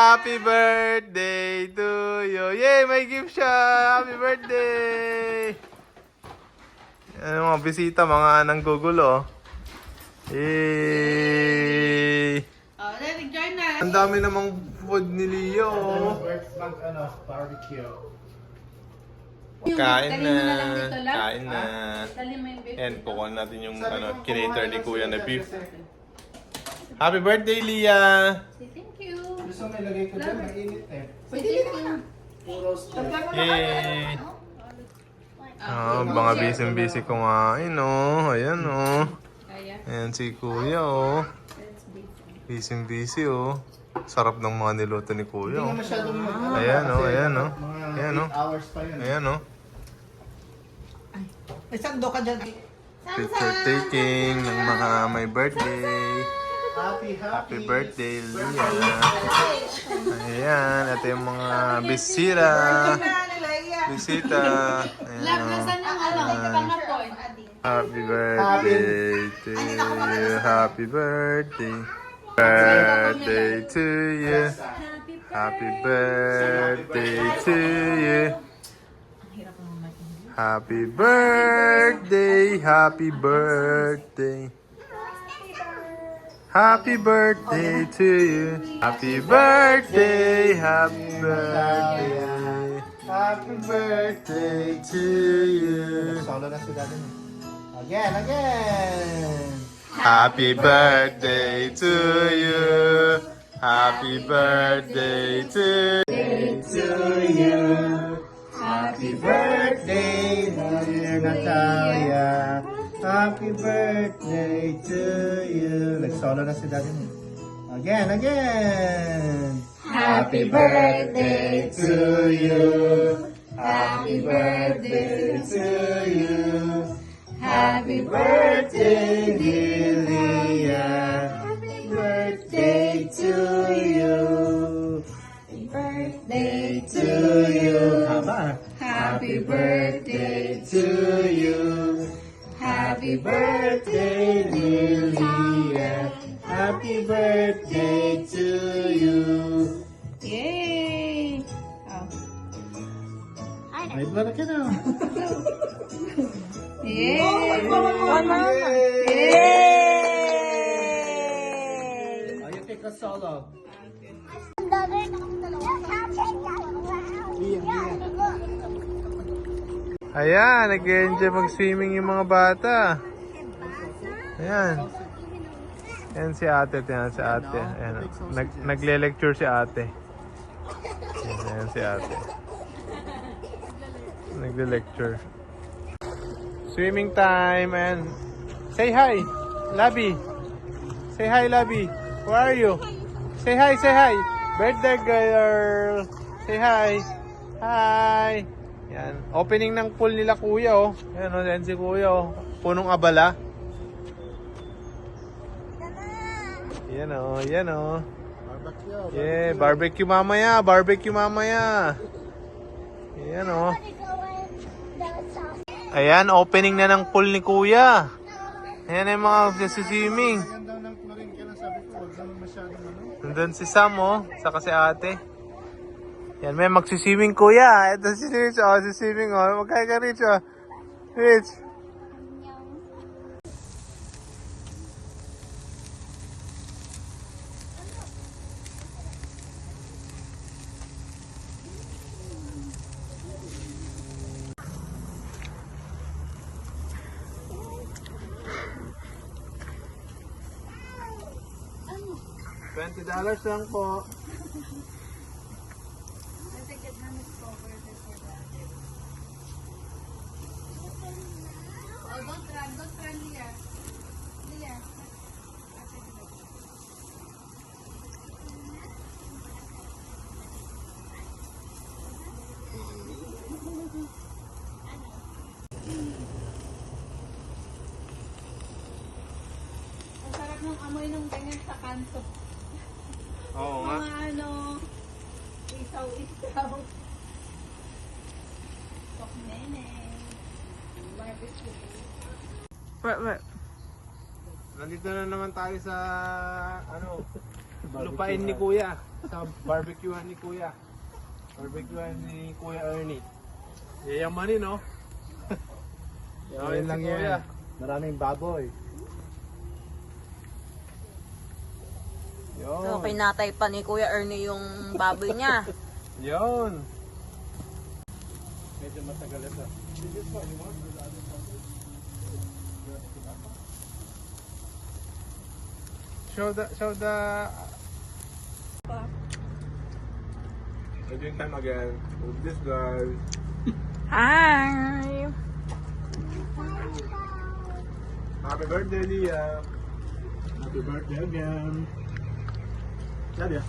Happy birthday to you. Yay! May gift siya! Happy birthday! Ano mga bisita, mga nanggugulo. Yay! Oh, nag-join na. Ang dami namang food ni Leo. Barbecue. Kain na. Dali mo na lang dito, love. Kain na. Dali mo yung beef. Yan, kukuha natin yung kinator ni Kuya na beef. Happy birthday, Lia! Say thank you. Gusto mo ilagay ko dyan, mainit eh. Say thank you. Yay! Mga busy-busy kumain, oh. Ayan, oh. Kaya. Ayan si Kuya, oh. Let's beef. Busy-busy, oh. Sarap ng mga niluto ni Kuya, oh. Masyadong Ayan, oh. Ayan, oh. Mga Ayan, oh. 8 hours pa yun. Ayan, oh. May sando ka dyan. Picture taking ng mga may birthday. Happy Birthday, Lia. Ayan, ito yung mga bisita. Bisita. Ayan, Love, oh. nasan yung ano? Pangapoy. Happy birthday to you. Happy birthday. Birthday to you. Happy birthday to you. Happy birthday. Happy birthday. Happy birthday to you. Happy birthday. Happy birthday. Happy birthday to you. Solo na si Daddy. Again. Happy birthday to you. Happy birthday to you. Happy birthday, dear Natalia. Happy birthday to you. Nag-solo na si Daddy. Again. Happy birthday to you. Happy birthday to you. Happy birthday, dear Leah. Happy birthday to you. Happy birthday to you. Haba. Happy birthday to you. Happy birthday, dear Leah. Happy birthday to you. Yay! Oh. May blood ka na. Yay! Oh, you take a solo. Ayan, nag-enjoy mag-swimming yung mga bata. Ayan. Ayan si ate, ayan si ate. Ayan, nagle-lecture si ate. Ayan si ate. Nagle-lecture. Swimming time and say hi, Labi. Say hi, Labi. Where are you? Say hi, say hi. Birthday girl. Say hi. Hi. Yan. Opening ng pool nila kuya, oh. Ayan, oh. Yan si kuya, oh. Punong abala. Yan, oh. Yan, oh. Yeah, barbecue mamaya. Barbecue mamaya. Yan, oh. Ayan, opening na ng pool ni kuya. Ayan yung mga swimming. Yan daw ng chlorine, kaya sabi ko, huwag naman masyadong ano. Nandun si Sam, oh. Saka si ate. Yan, may magsiswimming kuya. Ito si Rich, oh. Siswimming, oh. Magkaya ka, Rich, oh. Rich. $20 lang po. Oh, don't run, Leah. Leah. Ang sarap ng amoy ng ganyan sa kanto. Oo nga. Mga ano, isaw-isaw. Tok nene. Barbecue. What? Nandito na naman tayo sa lupain ni kuya. sa barbecuehan ni Kuya. Barbecuehan ni Kuya Ernie. Yayamanin, no? Yun lang yan. Maraming baboy. Yun. So, pinatay pa ni Kuya Ernie yung baboy niya. Yun. Medyo matagal ito. Show the Enjoying time again with this girl. Hi! Happy birthday, Leah. Happy birthday again. Love ya.